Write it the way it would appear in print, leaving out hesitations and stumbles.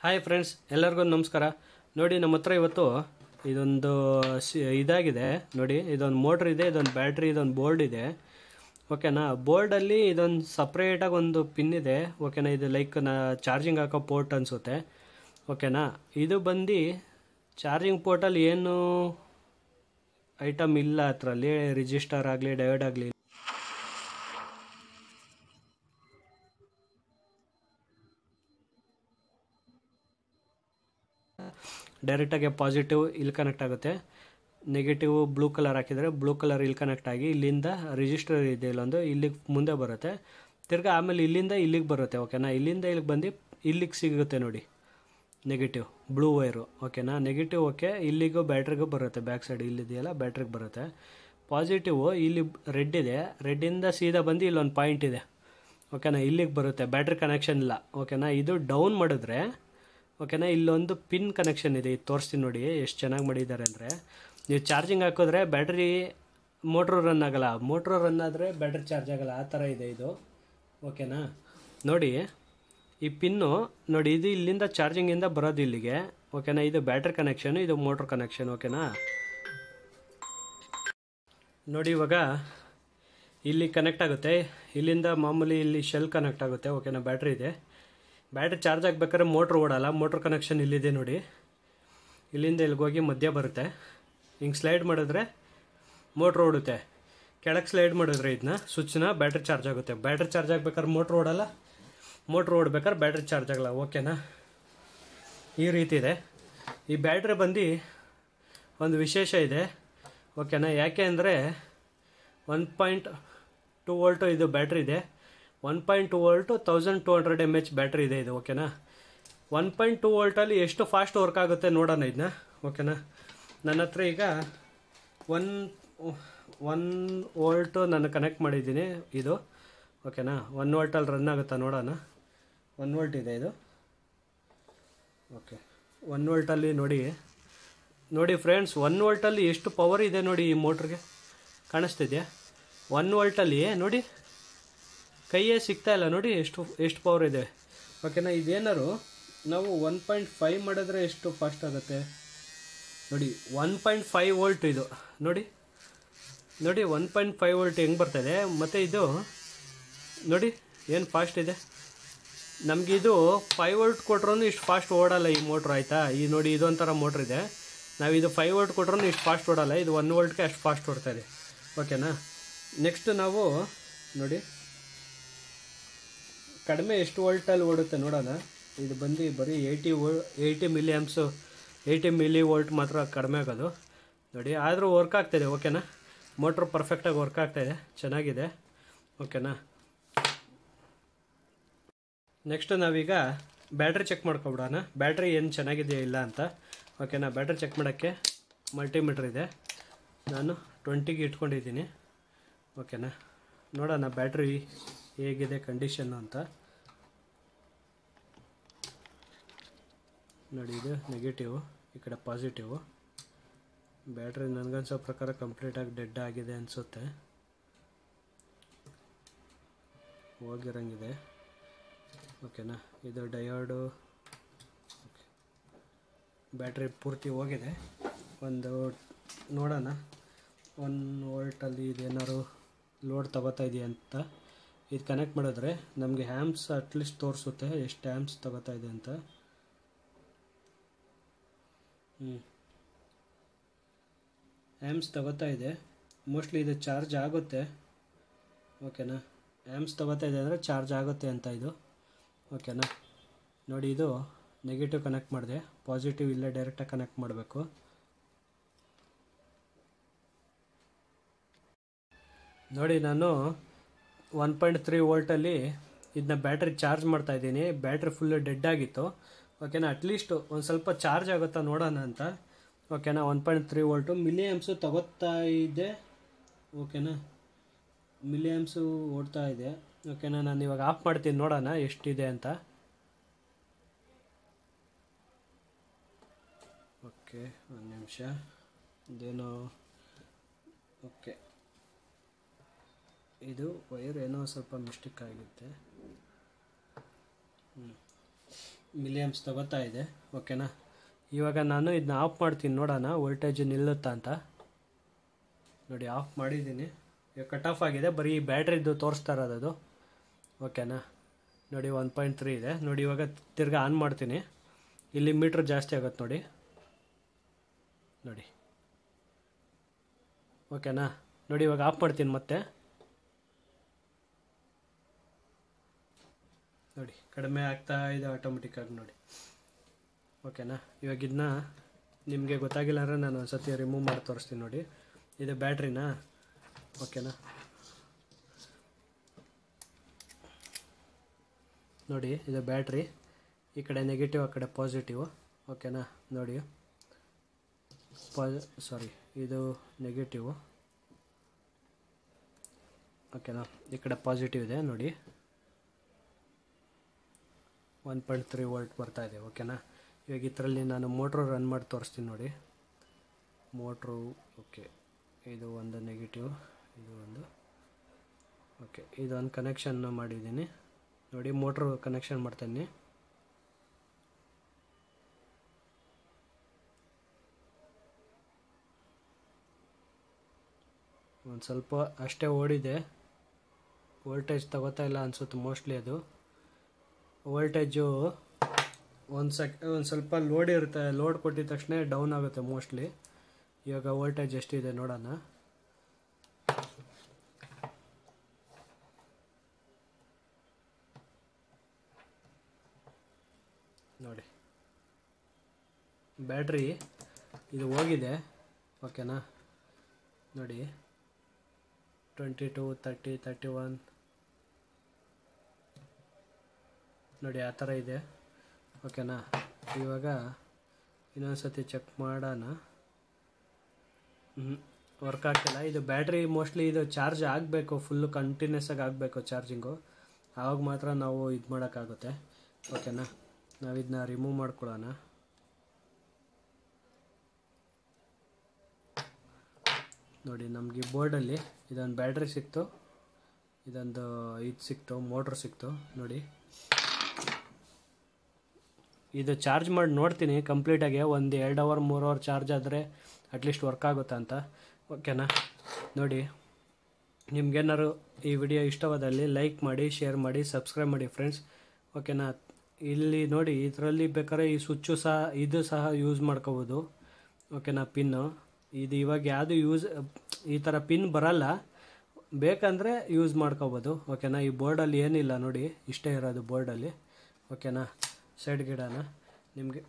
Hi friends, ಎಲ್ಲರಿಗೂ ನಮಸ್ಕಾರ. ನೋಡಿ, ನಮ್ಮ ಹತ್ರ ಇವತ್ತು ಇದೊಂದು ಇದಾಗಿದೆ. ನೋಡಿ, ಇದೊಂದು ಮೋಟ್ರ್ ಇದೆ, ಇದೊಂದು ಬ್ಯಾಟ್ರಿ, ಇದೊಂದು ಬೋರ್ಡ್ ಇದೆ. ಓಕೆನಾ. ಬೋರ್ಡಲ್ಲಿ ಇದೊಂದು ಸಪ್ರೇಟಾಗಿ ಒಂದು ಪಿನ್ ಇದೆ. ಓಕೆನಾ. ಇದು ಲೈಕ್ ಚಾರ್ಜಿಂಗ್ ಹಾಕೋ ಪೋರ್ಟ್ ಅನಿಸುತ್ತೆ. ಓಕೆನಾ. ಇದು ಬಂದು ಚಾರ್ಜಿಂಗ್ ಪೋರ್ಟಲ್ಲಿ ಏನು ಐಟಮ್ ಇಲ್ಲ, ಅದರಲ್ಲಿ ರಿಜಿಸ್ಟರ್ ಆಗಲಿ ಡಯೋಡ್ ಆಗಲಿ. ಡೈರೆಕ್ಟಾಗಿ ಪಾಸಿಟಿವ್ ಇಲ್ಲಿ ಕನೆಕ್ಟ್ ಆಗುತ್ತೆ, ನೆಗೆಟಿವ್ ಬ್ಲೂ ಕಲರ್ ಹಾಕಿದರೆ ಬ್ಲೂ ಕಲರ್ ಇಲ್ಲಿ ಕನೆಕ್ಟ್ ಆಗಿ ಇಲ್ಲಿಂದ ರಿಜಿಸ್ಟರ್ ಇದೆ ಇಲ್ಲೊಂದು ಇಲ್ಲಿಗೆ ಮುಂದೆ ಬರುತ್ತೆ. ತಿರ್ಗಾ ಆಮೇಲೆ ಇಲ್ಲಿಂದ ಇಲ್ಲಿಗೆ ಬರುತ್ತೆ. ಓಕೆನಾ. ಇಲ್ಲಿಂದ ಇಲ್ಲಿಗೆ ಬಂದು ಇಲ್ಲಿಗೆ ಸಿಗುತ್ತೆ ನೋಡಿ, ನೆಗೆಟಿವ್ ಬ್ಲೂ ವೈರು. ಓಕೆನಾ. ನೆಗೆಟಿವ್ ಓಕೆ, ಇಲ್ಲಿಗೂ ಬ್ಯಾಟ್ರಿಗೂ ಬರುತ್ತೆ. ಬ್ಯಾಕ್ ಸೈಡ್ ಇಲ್ಲಿದೆಯಲ್ಲ ಬ್ಯಾಟ್ರಿಗೆ ಬರುತ್ತೆ. ಪಾಸಿಟಿವ್ ಇಲ್ಲಿ ರೆಡ್ ಇದೆ, ರೆಡ್ಡಿಂದ ಸೀದಾ ಬಂದು ಇಲ್ಲೊಂದು ಪಾಯಿಂಟ್ ಇದೆ. ಓಕೆನಾ. ಇಲ್ಲಿಗೆ ಬರುತ್ತೆ, ಬ್ಯಾಟ್ರಿ ಕನೆಕ್ಷನ್ ಇಲ್ಲ. ಓಕೆನಾ. ಇದು ಡೌನ್ ಮಾಡಿದ್ರೆ ಓಕೆನಾ, ಇಲ್ಲೊಂದು ಪಿನ್ ಕನೆಕ್ಷನ್ ಇದೆ. ಇದು ತೋರಿಸ್ತೀನಿ ನೋಡಿ ಎಷ್ಟು ಚೆನ್ನಾಗಿ ಮಾಡಿದ್ದಾರೆ ಅಂದರೆ. ನೀವು ಚಾರ್ಜಿಂಗ್ ಹಾಕಿದ್ರೆ ಬ್ಯಾಟ್ರಿ ಮೋಟ್ರು ರನ್ ಆಗಲ್ಲ, ಮೋಟ್ರು ರನ್ ಆದರೆ ಬ್ಯಾಟ್ರಿ ಚಾರ್ಜ್ ಆಗಲ್ಲ, ಆ ಥರ ಇದೆ ಇದು. ಓಕೆನಾ. ನೋಡಿ ಈ ಪಿನ್ನು ನೋಡಿ, ಇದು ಇಲ್ಲಿಂದ ಚಾರ್ಜಿಂಗಿಂದ ಬರೋದು ಇಲ್ಲಿಗೆ. ಓಕೆನಾ. ಇದು ಬ್ಯಾಟ್ರಿ ಕನೆಕ್ಷನ್, ಇದು ಮೋಟ್ರ್ ಕನೆಕ್ಷನ್. ಓಕೆನಾ. ನೋಡಿ, ಇವಾಗ ಇಲ್ಲಿ ಕನೆಕ್ಟ್ ಆಗುತ್ತೆ, ಇಲ್ಲಿಂದ ಮಾಮೂಲಿ ಇಲ್ಲಿ ಶೆಲ್ ಕನೆಕ್ಟ್ ಆಗುತ್ತೆ. ಓಕೆನಾ. ಬ್ಯಾಟ್ರಿ ಇದೆ, ಬ್ಯಾಟ್ರಿ ಚಾರ್ಜ್ ಆಗಬೇಕಾದ್ರೆ ಮೋಟ್ರ್ ಓಡಲ್ಲ. ಮೋಟ್ರ್ ಕನೆಕ್ಷನ್ ಇಲ್ಲಿದೆ ನೋಡಿ, ಇಲ್ಲಿಂದ ಇಲ್ಲಿಗೆ ಹೋಗಿ ಮಧ್ಯ ಬರುತ್ತೆ. ಹಿಂಗೆ ಸ್ಲೈಡ್ ಮಾಡಿದ್ರೆ ಮೋಟ್ರ್ ಓಡುತ್ತೆ, ಕೆಳಗೆ ಸ್ಲೈಡ್ ಮಾಡಿದ್ರೆ ಇದನ್ನ ಸ್ವಿಚ್ನ ಬ್ಯಾಟ್ರಿ ಚಾರ್ಜ್ ಆಗುತ್ತೆ. ಬ್ಯಾಟ್ರಿ ಚಾರ್ಜ್ ಆಗಬೇಕಾದ್ರೆ ಮೋಟ್ರ್ ಓಡಲ್ಲ, ಮೋಟ್ರ್ ಓಡ್ಬೇಕಾದ್ರೆ ಬ್ಯಾಟ್ರಿ ಚಾರ್ಜ್ ಆಗಲ್ಲ. ಓಕೆನಾ. ಈ ರೀತಿ ಇದೆ. ಈ ಬ್ಯಾಟ್ರಿ ಬಂದು ಒಂದು ವಿಶೇಷ ಇದೆ. ಓಕೆನಾ. ಯಾಕೆ ಅಂದರೆ 1.2 ವೋಲ್ಟು ಇದು ಬ್ಯಾಟ್ರಿ ಇದೆ. 1.2 ವೋಲ್ಟು 1200 mAh ಬ್ಯಾಟ್ರಿ ಇದೆ ಇದು. ಓಕೆನಾ. 1.2 ವೋಲ್ಟಲ್ಲಿ ಎಷ್ಟು ಫಾಸ್ಟ್ ವರ್ಕ್ ಆಗುತ್ತೆ ನೋಡೋಣ ಇದನ್ನ. ಓಕೆನಾ. ನನ್ನ ಹತ್ರ ಈಗ 1 ವೋಲ್ಟು ನಾನು ಕನೆಕ್ಟ್ ಮಾಡಿದ್ದೀನಿ ಇದು. ಓಕೆನಾ. 1 ವೋಲ್ಟಲ್ಲಿ ರನ್ ಆಗುತ್ತಾ ನೋಡೋಣ. 1 ವೋಲ್ಟ್ ಇದೆ ಇದು. ಓಕೆ. 1 ವೋಲ್ಟಲ್ಲಿ ನೋಡಿ ಫ್ರೆಂಡ್ಸ್, 1 ವೋಲ್ಟಲ್ಲಿ ಎಷ್ಟು ಪವರ್ ಇದೆ ನೋಡಿ ಈ ಮೋಟ್ರಿಗೆ. ಕಾಣಿಸ್ತಿದೆಯಾ? 1 ವೋಲ್ಟಲ್ಲಿ ನೋಡಿ, ಕೈಯೇ ಸಿಗ್ತಾ ಇಲ್ಲ ನೋಡಿ ಎಷ್ಟು ಪವರ್ ಇದೆ. ಓಕೆನಾ. ಇದೇನಾರು ನಾವು 1.5 ಮಾಡಿದ್ರೆ ಎಷ್ಟು ಫಾಸ್ಟ್ ಆಗುತ್ತೆ ನೋಡಿ. 1.5 ವೋಲ್ಟ್ ಇದು ನೋಡಿ. 1.5 ವೋಲ್ಟ್ ಹೆಂಗೆ ಬರ್ತಾಯಿದೆ. ಮತ್ತು ಇದು ನೋಡಿ ಏನು ಫಾಸ್ಟ್ ಇದೆ. ನಮಗಿದು 5 ವೋಲ್ಟ್ ಕೊಟ್ರೂ ಇಷ್ಟು ಫಾಸ್ಟ್ ಓಡಲ್ಲ ಈ ಮೋಟ್ರ್. ಆಯಿತಾ. ಈ ನೋಡಿ, ಇದೊಂಥರ ಮೋಟ್ರ್ ಇದೆ. ನಾವಿದು 5 ವೋಲ್ಟ್ ಕೊಟ್ರೂ ಇಷ್ಟು ಫಾಸ್ಟ್ ಓಡಲ್ಲ, ಇದು 1 ವೋಲ್ಟ್ಗೆ ಅಷ್ಟು ಫಾಸ್ಟ್ ಓಡ್ತಾ ಇದೆ. ಓಕೆನಾ. ನೆಕ್ಸ್ಟ್ ನಾವು ನೋಡಿ ಕಡಿಮೆ ಎಷ್ಟು ವೋಲ್ಟಲ್ಲಿ ಓಡುತ್ತೆ ನೋಡೋಣ. ಇದು ಬಂದು ಬರೀ 80 ಮಿಲಿ ವೋಲ್ಟ್ ಮಾತ್ರ ಕಡಿಮೆ ಆಗೋದು ನೋಡಿ. ಆದರೂ ವರ್ಕ್ ಆಗ್ತಾಯಿದೆ. ಓಕೆನಾ. ಮೋಟ್ರ್ ಪರ್ಫೆಕ್ಟಾಗಿ ವರ್ಕ್ ಆಗ್ತಾಯಿದೆ, ಚೆನ್ನಾಗಿದೆ. ಓಕೆನಾ. ನೆಕ್ಸ್ಟ್ ನಾವೀಗ ಬ್ಯಾಟ್ರಿ ಚೆಕ್ ಮಾಡ್ಕೊಬಿಡೋಣ, ಬ್ಯಾಟ್ರಿ ಏನು ಚೆನ್ನಾಗಿದೆಯಾ ಇಲ್ಲ ಅಂತ. ಓಕೆನಾ. ಬ್ಯಾಟ್ರಿ ಚೆಕ್ ಮಾಡೋಕ್ಕೆ ಮಲ್ಟಿಮೀಟ್ರ್ ಇದೆ, ನಾನು 20ಗೆ ಇಟ್ಕೊಂಡಿದ್ದೀನಿ. ಓಕೆನಾ. ನೋಡೋಣ ಬ್ಯಾಟ್ರಿ ಹೇಗಿದೆ ಕಂಡೀಷನ್ನು ಅಂತ. ನೋಡಿ, ಇದು ನೆಗೆಟಿವ್, ಈ ಕಡೆ ಪಾಸಿಟಿವ್. ಬ್ಯಾಟ್ರಿ ನನಗನ್ಸೋ ಪ್ರಕಾರ ಕಂಪ್ಲೀಟಾಗಿ ಡೆಡ್ ಆಗಿದೆ ಅನಿಸುತ್ತೆ, ಹೋಗಿರಂಗಿದೆ. ಓಕೆನಾ. ಇದು ಡಯೋಡು. ಓಕೆ. ಬ್ಯಾಟ್ರಿ ಪೂರ್ತಿ ಹೋಗಿದೆ. ಒಂದು ನೋಡೋಣ 1 ವೋಲ್ಟಲ್ಲಿ ಇದೇನಾದ್ರು ಲೋಡ್ ತಗೋತಾ ಇದೆಯಾ ಅಂತ. ಇದು ಕನೆಕ್ಟ್ ಮಾಡಿದ್ರೆ ನಮಗೆ ಹ್ಯಾಮ್ಸ್ ಅಟ್ಲೀಸ್ಟ್ ತೋರಿಸುತ್ತೆ, ಎಷ್ಟು ಹ್ಯಾಮ್ಸ್ ತಗೋತಾ ಇದೆ ಅಂತ. ಹ್ಯಾಮ್ಸ್ ತಗೋತಾ ಇದೆ. ಮೋಸ್ಟ್ಲಿ ಇದು ಚಾರ್ಜ್ ಆಗುತ್ತೆ. ಓಕೆನಾ. ಹ್ಯಾಮ್ಸ್ ತಗೋತಾ ಇದೆ ಅಂದರೆ ಚಾರ್ಜ್ ಆಗುತ್ತೆ ಅಂತ ಇದು. ಓಕೆನಾ. ನೋಡಿ, ಇದು ನೆಗೆಟಿವ್ ಕನೆಕ್ಟ್ ಮಾಡಿದೆ, ಪಾಸಿಟಿವ್ ಇಲ್ಲೇ ಡೈರೆಕ್ಟಾಗಿ ಕನೆಕ್ಟ್ ಮಾಡಬೇಕು. ನೋಡಿ, ನಾನು 1.3 ವೋಲ್ಟಲ್ಲಿ ಇದನ್ನ ಬ್ಯಾಟ್ರಿ ಚಾರ್ಜ್ ಮಾಡ್ತಾ ಇದ್ದೀನಿ. ಬ್ಯಾಟ್ರಿ ಫುಲ್ಲು ಡೆಡ್ ಆಗಿತ್ತು. ಓಕೆನಾ. ಅಟ್ಲೀಸ್ಟ್ ಒಂದು ಸ್ವಲ್ಪ ಚಾರ್ಜ್ ಆಗುತ್ತಾ ನೋಡೋಣ ಅಂತ. ಓಕೆನಾ. 1.3 ವೋಲ್ಟು ಮಿಲಿ ಆ್ಯಮ್ಸು ತಗೋತಾ ಇದೆ. ಓಕೆನಾ. ಮಿಲಿ ಆ್ಯಮ್ಸು ಓಡ್ತಾ ಇದೆ. ಓಕೆನಾ. ನಾನು ಇವಾಗ ಆಫ್ ಮಾಡ್ತೀನಿ, ನೋಡೋಣ ಎಷ್ಟಿದೆ ಅಂತ. ಓಕೆ, ಒಂದು ನಿಮಿಷ. ಇದೇನೋ ಓಕೆ, ಇದು ವೈರ್ ಏನೋ ಸ್ವಲ್ಪ ಮಿಸ್ಟೇಕ್ ಆಗುತ್ತೆ. ಮಿಲಿಯಮ್ಸ್ ತಗೋತಾ ಇದೆ. ಓಕೆನಾ, ಇವಾಗ ನಾನು ಇದನ್ನ ಆಫ್ ಮಾಡ್ತೀನಿ, ನೋಡೋಣ ವೋಲ್ಟೇಜ್ ನಿಲ್ಲುತ್ತಾ ಅಂತ. ನೋಡಿ ಆಫ್ ಮಾಡಿದ್ದೀನಿ, ಈಗ ಕಟ್ ಆಫ್ ಆಗಿದೆ, ಬರೀ ಬ್ಯಾಟ್ರಿದು ತೋರಿಸ್ತಾ ಇರೋದು. ಓಕೆನಾ, ನೋಡಿ 1.3 ಇದೆ. ನೋಡಿ ಇವಾಗ ತಿರ್ಗಾ ಆನ್ ಮಾಡ್ತೀನಿ, ಇಲ್ಲಿ ಮೀಟ್ರ್ ಜಾಸ್ತಿ ಆಗುತ್ತೆ ನೋಡಿ. ನೋಡಿ ಓಕೆನಾ, ನೋಡಿ ಇವಾಗ ಆಫ್ ಮಾಡ್ತೀನಿ ಮತ್ತೆ. ನೋಡಿ ಕಡಿಮೆ ಆಗ್ತಾ ಇದೆ ಆಟೋಮೆಟಿಕ್ಕಾಗಿ ನೋಡಿ. ಓಕೆನಾ, ಇವಾಗ ಇದನ್ನ ನಿಮಗೆ ಗೊತ್ತಾಗಿಲ್ಲ ಅಂದರೆ ನಾನು ಒಂದು ಸತಿ ರಿಮೂವ್ ಮಾಡಿ ತೋರಿಸ್ತೀನಿ. ನೋಡಿ ಇದು ಬ್ಯಾಟ್ರಿನಾ. ಓಕೆನಾ, ನೋಡಿ ಇದು ಬ್ಯಾಟ್ರಿ, ಈ ಕಡೆ ನೆಗೆಟಿವ್ ಆ ಕಡೆ ಪಾಸಿಟಿವ್. ಓಕೆನಾ, ನೋಡಿ ಇದು ನೆಗೆಟಿವ್. ಓಕೆನಾ, ಈ ಕಡೆ ಪಾಸಿಟಿವ್ ಇದೆ ನೋಡಿ. 1.3 ವೋಲ್ಟ್ ಬರ್ತಾ ಇದೆ. ಓಕೆನಾ, ಇವಾಗ ಇದರಲ್ಲಿ ನಾನು ಮೋಟ್ರು ರನ್ ಮಾಡಿ ತೋರಿಸ್ತೀನಿ ನೋಡಿ. ಮೋಟ್ರು ಓಕೆ, ಇದು ಒಂದು ನೆಗೆಟಿವ್, ಇದು ಒಂದು ಓಕೆ, ಇದೊಂದು ಕನೆಕ್ಷನ್ ಮಾಡಿದ್ದೀನಿ ನೋಡಿ. ಮೋಟ್ರು ಕನೆಕ್ಷನ್ ಮಾಡ್ತೀನಿ. ಒಂದು ಸ್ವಲ್ಪ ಅಷ್ಟೇ ಓಡಿದೆ, ವೋಲ್ಟೇಜ್ ತಗೋತಾ ಇಲ್ಲ ಅನಿಸುತ್ತೆ ಮೋಸ್ಟ್ಲಿ. ಅದು ವೋಲ್ಟೇಜು ಒಂದು ಸ್ವಲ್ಪ ಲೋಡ್ ಇರುತ್ತೆ, ಲೋಡ್ ಕೊಟ್ಟಿದ ತಕ್ಷಣ ಡೌನ್ ಆಗುತ್ತೆ ಮೋಸ್ಟ್ಲಿ. ಇವಾಗ ವೋಲ್ಟೇಜ್ ಎಷ್ಟಿದೆ ನೋಡೋಣ. ನೋಡಿ ಬ್ಯಾಟ್ರಿ ಇದು ಹೋಗಿದೆ. ಓಕೆನಾ, ನೋಡಿ 22, 30, 31 ನೋಡಿ ಆ ಥರ ಇದೆ. ಓಕೆನಾ, ಇವಾಗ ಇನ್ನೊಂದು ಸತಿ ಚೆಕ್ ಮಾಡೋಣ. ವರ್ಕ್ ಆಗ್ತಿಲ್ಲ. ಇದು ಬ್ಯಾಟ್ರಿ ಮೋಸ್ಟ್ಲಿ ಇದು ಚಾರ್ಜ್ ಆಗಬೇಕು, ಫುಲ್ಲು ಕಂಟಿನ್ಯೂಸ್ ಆಗಿ ಆಗಬೇಕು ಚಾರ್ಜಿಂಗು, ಆವಾಗ ಮಾತ್ರ ನಾವು ಇದು ಮಾಡೋಕ್ಕಾಗುತ್ತೆ. ಓಕೆನಾ, ನಾವು ಇದನ್ನ ರಿಮೂವ್ ಮಾಡ್ಕೊಳ್ಳೋಣ. ನೋಡಿ ನಮಗೆ ಬೋರ್ಡಲ್ಲಿ ಇದೊಂದು ಬ್ಯಾಟ್ರಿ ಸಿಕ್ತು, ಇದೊಂದು ಇದು ಸಿಕ್ತು, ಮೋಟ್ರ್ ಸಿಕ್ತು ನೋಡಿ. ಇದು ಚಾರ್ಜ್ ಮಾಡಿ ನೋಡ್ತೀನಿ ಕಂಪ್ಲೀಟಾಗಿ, ಒಂದು 2 ಅವರ್ 3 ಅವರ್ ಚಾರ್ಜ್ ಆದರೆ ಅಟ್ಲೀಸ್ಟ್ ವರ್ಕ್ ಆಗುತ್ತಾ ಅಂತ. ಓಕೆನಾ, ನೋಡಿ ನಿಮ್ಗೇನಾದ್ರು ಈ ವಿಡಿಯೋ ಇಷ್ಟವಾದಲ್ಲಿ ಲೈಕ್ ಮಾಡಿ, ಶೇರ್ ಮಾಡಿ, ಸಬ್ಸ್ಕ್ರೈಬ್ ಮಾಡಿ ಫ್ರೆಂಡ್ಸ್. ಓಕೆನಾ, ಇಲ್ಲಿ ನೋಡಿ ಇದರಲ್ಲಿ ಬೇಕಾದ್ರೆ ಈ ಸ್ವಿಚ್ಚು ಸಹ ಇದು ಸಹ ಯೂಸ್ ಮಾಡ್ಕೋಬೋದು. ಓಕೆನಾ, ಪಿನ್ನು ಇದು ಇವಾಗ ಯಾವುದು ಈ ಥರ ಪಿನ್ ಬರಲ್ಲ, ಬೇಕಂದರೆ ಯೂಸ್ ಮಾಡ್ಕೋಬೋದು. ಓಕೆನಾ, ಈ ಬೋರ್ಡಲ್ಲಿ ಏನಿಲ್ಲ ನೋಡಿ, ಇಷ್ಟೇ ಇರೋದು ಬೋರ್ಡಲ್ಲಿ. ಓಕೆನಾ, ಸೈಡ್ ಗಿಡನ ನಿಮಗೆ